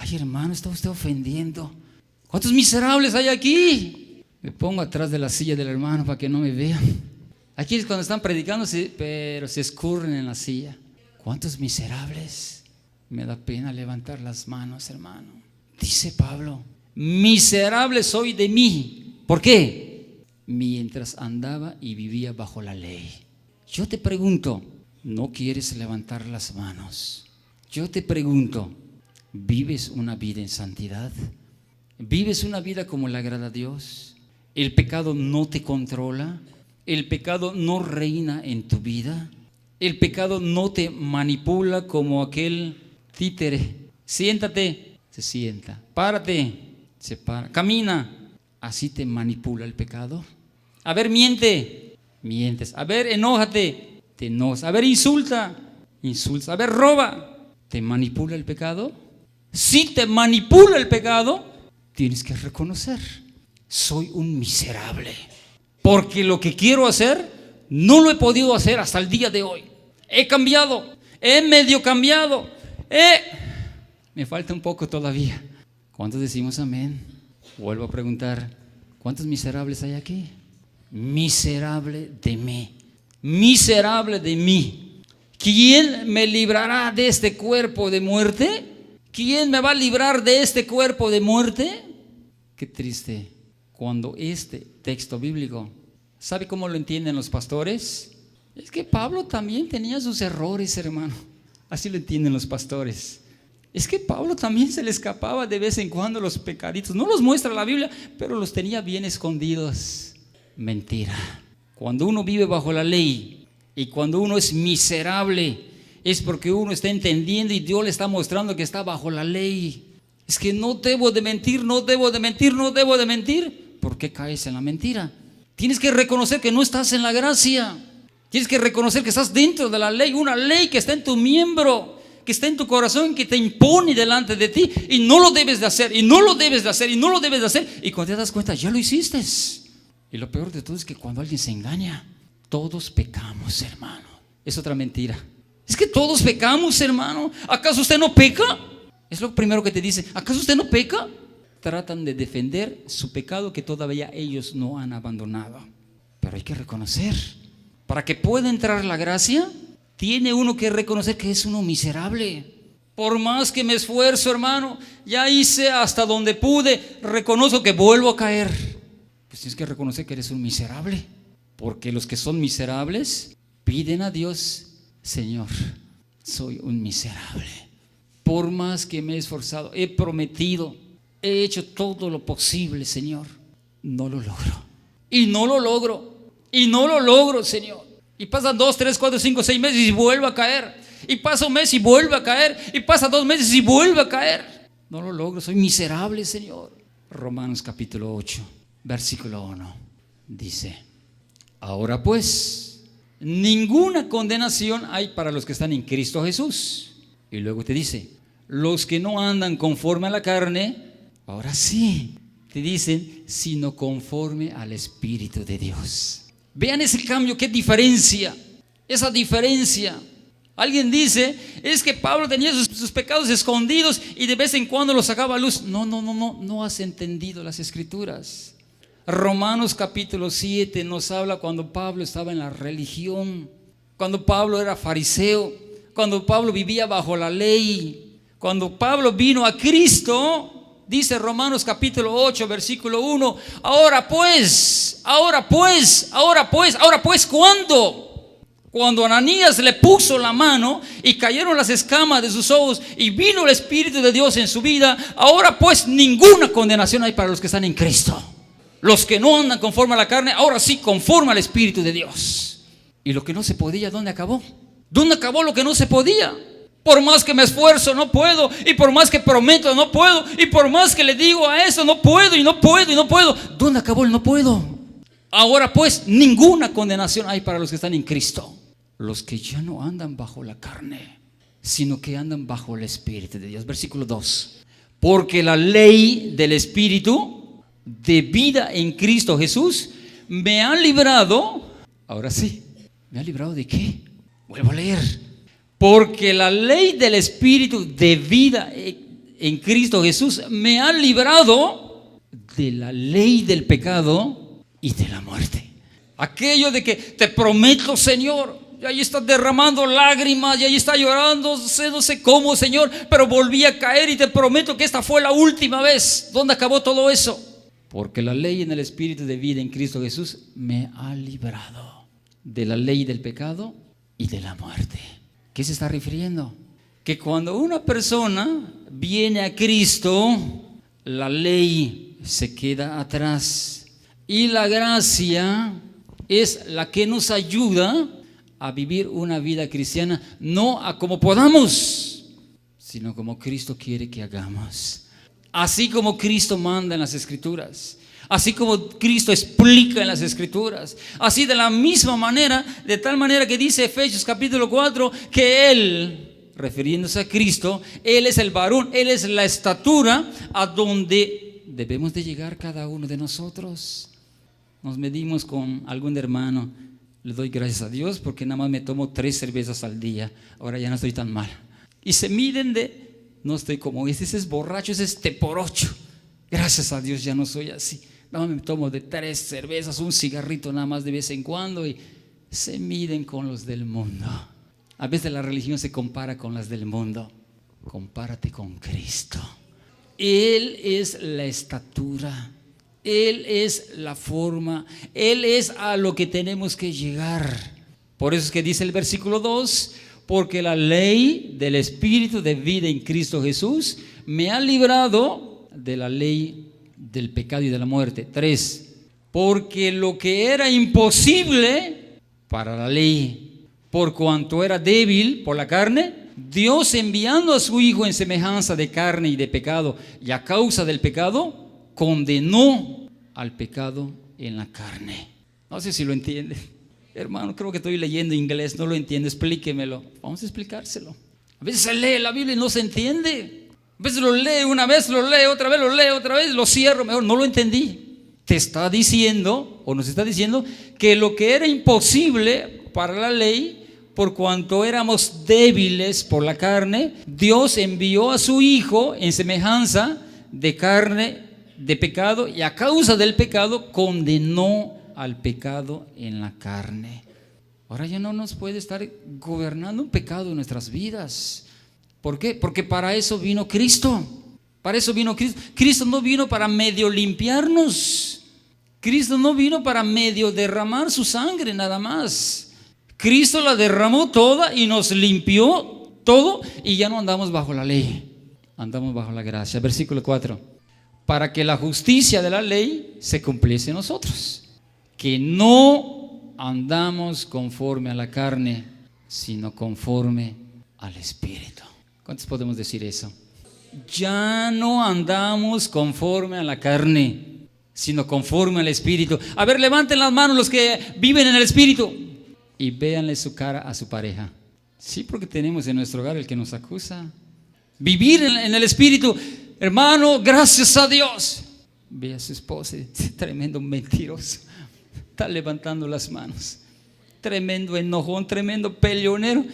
Ay, hermano, está usted ofendiendo. ¿Cuántos miserables hay aquí? Me pongo atrás de la silla del hermano para que no me vean. Aquí es cuando están predicando, pero se escurren en la silla. ¿Cuántos miserables? Me da pena levantar las manos, hermano. Dice Pablo, miserable soy de mí. ¿Por qué? Mientras andaba y vivía bajo la ley. Yo te pregunto, ¿no quieres levantar las manos? Yo te pregunto, ¿vives una vida en santidad? ¿Vives una vida como le agrada a Dios? ¿El pecado no te controla? ¿El pecado no reina en tu vida? ¿El pecado no te manipula como aquel títere? Siéntate, se sienta. Párate, se para. Camina, así te manipula el pecado. A ver, miente, mientes. A ver, enójate, te enojas. A ver, insulta, insultas. A ver, roba. ¿Te manipula el pecado? Si te manipula el pecado, tienes que reconocer, soy un miserable, porque lo que quiero hacer no lo he podido hacer hasta el día de hoy. He cambiado, he medio cambiado, me falta un poco todavía. ¿Cuántos decimos amén? Vuelvo a preguntar, ¿cuántos miserables hay aquí? Miserable de mí, miserable de mí. ¿Quién me librará de este cuerpo de muerte? ¿Quién me va a librar de este cuerpo de muerte? Qué triste cuando este texto bíblico, ¿sabe cómo lo entienden los pastores? Es que Pablo también tenía sus errores, hermano. Así lo entienden los pastores. Es que Pablo también se le escapaba de vez en cuando los pecaditos. No los muestra la Biblia, pero los tenía bien escondidos. Mentira. Cuando uno vive bajo la ley y cuando uno es miserable, es porque uno está entendiendo y Dios le está mostrando que está bajo la ley. Es que no debo de mentir, no debo de mentir, no debo de mentir. ¿Por qué caes en la mentira? Tienes que reconocer que no estás en la gracia. Tienes que reconocer que estás dentro de la ley, una ley que está en tu miembro, que está en tu corazón, que te impone delante de ti y no lo debes de hacer, y no lo debes de hacer, y no lo debes de hacer. Y cuando te das cuenta, ya lo hiciste. Y lo peor de todo es que cuando alguien se engaña, todos pecamos, hermano. Es otra mentira. Es que todos pecamos, hermano. ¿Acaso usted no peca? Es lo primero que te dice. ¿Acaso usted no peca? Tratan de defender su pecado que todavía ellos no han abandonado. Pero hay que reconocer. Para que pueda entrar la gracia, tiene uno que reconocer que es uno miserable. Por más que me esfuerzo, hermano, ya hice hasta donde pude, reconozco que vuelvo a caer. Pues tienes que reconocer que eres un miserable. Porque los que son miserables piden a Dios, Señor, soy un miserable. Por más que me he esforzado, he prometido, he hecho todo lo posible, Señor, no lo logro. Y no lo logro. Y no lo logro, Señor. Y pasan 2, 3, 4, 5, 6 meses y vuelvo a caer. Y pasa un mes y vuelve a caer. Y pasa 2 meses y vuelve a caer. No lo logro, soy miserable, Señor. Romanos capítulo 8, versículo 1, dice: ahora pues, ninguna condenación hay para los que están en Cristo Jesús. Y luego te dice, los que no andan conforme a la carne, ahora sí, te dicen, sino conforme al Espíritu de Dios. Vean ese cambio, qué diferencia, esa diferencia. Alguien dice, es que Pablo tenía sus pecados escondidos y de vez en cuando los sacaba a luz. No has entendido las Escrituras. Romanos capítulo 7 nos habla cuando Pablo estaba en la religión, cuando Pablo era fariseo, cuando Pablo vivía bajo la ley, cuando Pablo vino a Cristo. Dice Romanos capítulo 8 versículo 1, ahora pues, ¿cuándo? Cuando Ananías le puso la mano y cayeron las escamas de sus ojos y vino el Espíritu de Dios en su vida, ahora pues ninguna condenación hay para los que están en Cristo. Los que no andan conforme a la carne, ahora sí conforme al Espíritu de Dios. Y lo que no se podía, ¿dónde acabó? ¿Dónde acabó lo que no se podía? Por más que me esfuerzo, no puedo. Y por más que prometo, no puedo. Y por más que le digo a eso, no puedo y no puedo y no puedo. ¿Dónde acabó el no puedo? Ahora pues, ninguna condenación hay para los que están en Cristo. Los que ya no andan bajo la carne, sino que andan bajo el Espíritu de Dios. Versículo 2. Porque la ley del Espíritu de vida en Cristo Jesús me ha librado. Ahora sí, ¿me ha librado de qué? Vuelvo a leer. Porque la ley del Espíritu de vida en Cristo Jesús me ha librado de la ley del pecado y de la muerte. Aquello de que te prometo, Señor, y ahí está derramando lágrimas, y ahí está llorando, no sé cómo, Señor, pero volví a caer y te prometo que esta fue la última vez. ¿Dónde acabó todo eso? Porque la ley en el Espíritu de vida en Cristo Jesús me ha librado de la ley del pecado y de la muerte. ¿Qué se está refiriendo? Que cuando una persona viene a Cristo, la ley se queda atrás y la gracia es la que nos ayuda a vivir una vida cristiana, no a como podamos, sino como Cristo quiere que hagamos. Así como Cristo manda en las Escrituras, así como Cristo explica en las Escrituras, así de la misma manera, de tal manera que dice Efesios capítulo 4, que Él, refiriéndose a Cristo, Él es el varón, Él es la estatura a donde debemos de llegar cada uno de nosotros. Nos medimos con algún hermano, le doy gracias a Dios porque nada más me tomo 3 cervezas al día, ahora ya no estoy tan mal. Y se miden de, no estoy como ese es borracho, ese es teporocho. Gracias a Dios ya no soy así. Nada más me tomo de 3 cervezas, un cigarrito nada más de vez en cuando y se miden con los del mundo. A veces la religión se compara con las del mundo. Compárate con Cristo. Él es la estatura, Él es la forma, Él es a lo que tenemos que llegar. Por eso es que dice el versículo 2, porque la ley del Espíritu de vida en Cristo Jesús me ha librado de la ley del pecado y de la muerte. 3, porque lo que era imposible para la ley, por cuanto era débil por la carne, Dios enviando a su Hijo en semejanza de carne y de pecado, y a causa del pecado, condenó al pecado en la carne. No sé si lo entiende. Hermano, creo que estoy leyendo inglés, no lo entiendo, explíquemelo. Vamos a explicárselo. A veces se lee la Biblia y no se entiende. A veces lo lee una vez, lo lee otra vez, lo cierro, mejor no lo entendí. Te está diciendo, o nos está diciendo, que lo que era imposible para la ley, por cuanto éramos débiles por la carne, Dios envió a su Hijo en semejanza de carne, de pecado, y a causa del pecado condenó al pecado en la carne. Ahora ya no nos puede estar gobernando un pecado en nuestras vidas. ¿Por qué? Porque para eso vino Cristo. Para eso vino Cristo. Cristo no vino para medio limpiarnos. Cristo no vino para medio derramar su sangre nada más. Cristo la derramó toda y nos limpió todo y ya no andamos bajo la ley, andamos bajo la gracia. Versículo 4, para que la justicia de la ley se cumpliese en nosotros, que no andamos conforme a la carne, sino conforme al Espíritu. ¿Cuántos podemos decir eso? Ya no andamos conforme a la carne, sino conforme al Espíritu. A ver, levanten las manos los que viven en el Espíritu y véanle su cara a su pareja. Sí, porque tenemos en nuestro hogar el que nos acusa. Vivir en el Espíritu, hermano, gracias a Dios. Ve a su esposa, tremendo mentiroso, está levantando las manos, tremendo enojón, tremendo peleonero.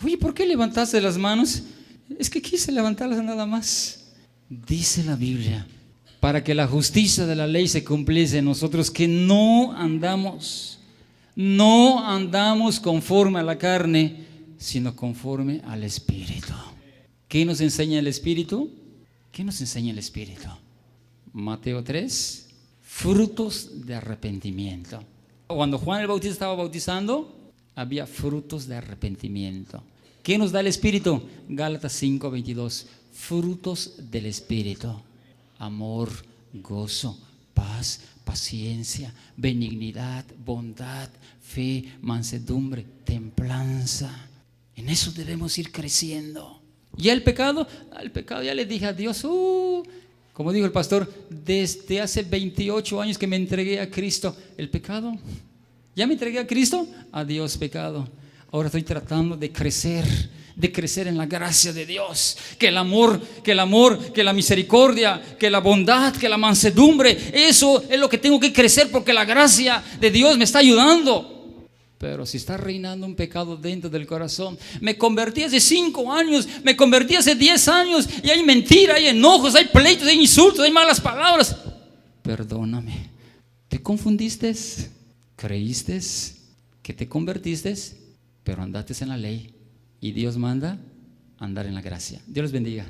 Oye, ¿por qué levantaste las manos? Es que quise levantarlas nada más. Dice la Biblia, para que la justicia de la ley se cumpliese en nosotros, que no andamos conforme a la carne, sino conforme al Espíritu. ¿Qué nos enseña el Espíritu? ¿Qué nos enseña el Espíritu? Mateo 3, frutos de arrepentimiento. Cuando Juan el Bautista estaba bautizando, había frutos de arrepentimiento. ¿Qué nos da el Espíritu? Gálatas 5, 22. Frutos del Espíritu: amor, gozo, paz, paciencia, benignidad, bondad, fe, mansedumbre, templanza. En eso debemos ir creciendo. ¿Y el pecado? El pecado ya le dije a Dios, como dijo el pastor, desde hace 28 años que me entregué a Cristo. ¿El pecado? ¿Ya me entregué a Cristo? Adiós pecado. Ahora estoy tratando de crecer en la gracia de Dios. Que el amor, que la misericordia, que la bondad, que la mansedumbre, eso es lo que tengo que crecer, porque la gracia de Dios me está ayudando. Pero si está reinando un pecado dentro del corazón, me convertí hace 5 años, me convertí hace 10 años, y hay mentira, hay enojos, hay pleitos, hay insultos, hay malas palabras. Perdóname. ¿Te confundiste? ¿Creíste que te convertiste? Pero andaste en la ley. Y Dios manda andar en la gracia. Dios les bendiga.